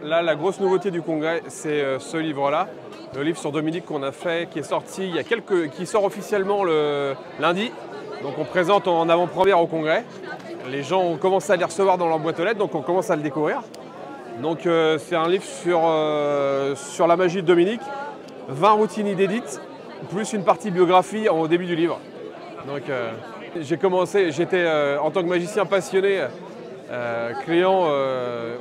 Là, la grosse nouveauté du congrès, c'est ce livre-là, le livre sur Dominique qu'on a fait, qui est sorti qui sort officiellement le lundi. Donc on présente en avant-première au congrès. Les gens ont commencé à les recevoir dans leur boîte aux lettres, donc on commence à le découvrir. Donc c'est un livre sur la magie de Dominique, 20 routines inédites, plus une partie biographie au début du livre. Donc j'étais en tant que magicien passionné, client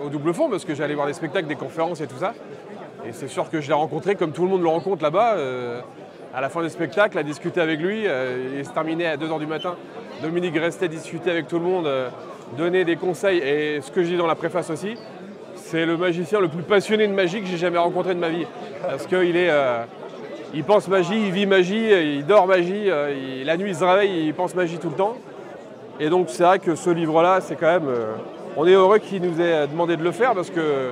au Double Fond, parce que j'allais voir des spectacles, des conférences et tout ça. Et c'est sûr que je l'ai rencontré comme tout le monde le rencontre là-bas, à la fin des spectacles, à discuter avec lui. Il se terminait à 2 h du matin. Dominique restait discuter avec tout le monde, donner des conseils. Et ce que je dis dans la préface aussi, c'est le magicien le plus passionné de magie que j'ai jamais rencontré de ma vie. Parce qu'il il pense magie, il vit magie, il dort magie, la nuit il se réveille, il pense magie tout le temps. Et donc c'est vrai que ce livre-là, c'est quand même... on est heureux qu'il nous ait demandé de le faire parce que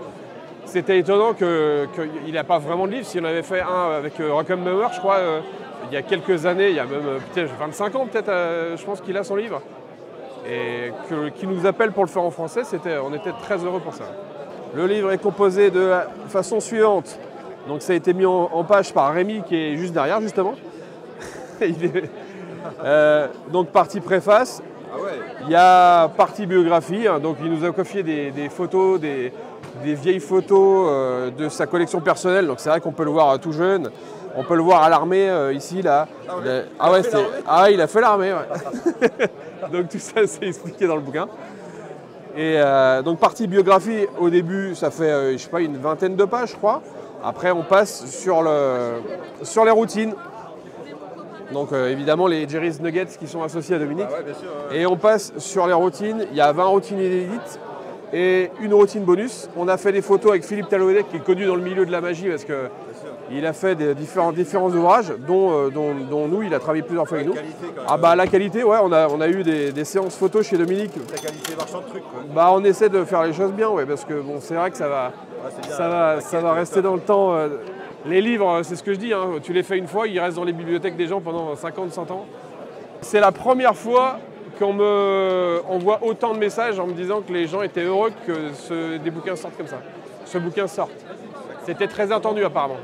c'était étonnant qu'il n'a pas vraiment de livre. S'il en avait fait un avec Rock'em Bauer, je crois, il y a quelques années, il y a même peut-être 25 ans peut-être, je pense qu'il a son livre. Et qu'il nous appelle pour le faire en français, on était très heureux pour ça. Le livre est composé de la façon suivante. Donc ça a été mis en page par Rémi qui est juste derrière justement. Donc partie préface. Il y a partie biographie, hein, donc il nous a confié des photos, des vieilles photos de sa collection personnelle. Donc c'est vrai qu'on peut le voir tout jeune, on peut le voir à l'armée ici, là. Il a fait l'armée, ouais. Donc tout ça c'est expliqué dans le bouquin. Et donc partie biographie, au début ça fait je sais pas, une vingtaine de pages je crois. Après on passe sur les routines. Donc évidemment les Jerry's Nuggets qui sont associés à Dominique. Ah ouais, bien sûr, ouais. Et on passe sur les routines. Il y a 20 routines inédites et une routine bonus. On a fait des photos avec Philippe Talaudet qui est connu dans le milieu de la magie parce qu'il a fait différents ouvrages dont nous, il a travaillé plusieurs fois avec nous. Qualité, quand même. Ah bah la qualité, ouais, on a eu des séances photos chez Dominique. La qualité marchand de trucs, quoi. Bah on essaie de faire les choses bien, ouais, parce que bon, c'est vrai que ça va rester dans le temps. Les livres, c'est ce que je dis, hein, tu les fais une fois, ils restent dans les bibliothèques des gens pendant 50, 100 ans. C'est la première fois qu'on me envoie autant de messages en me disant que les gens étaient heureux que des bouquins sortent comme ça. Ce bouquin sorte. C'était très attendu apparemment.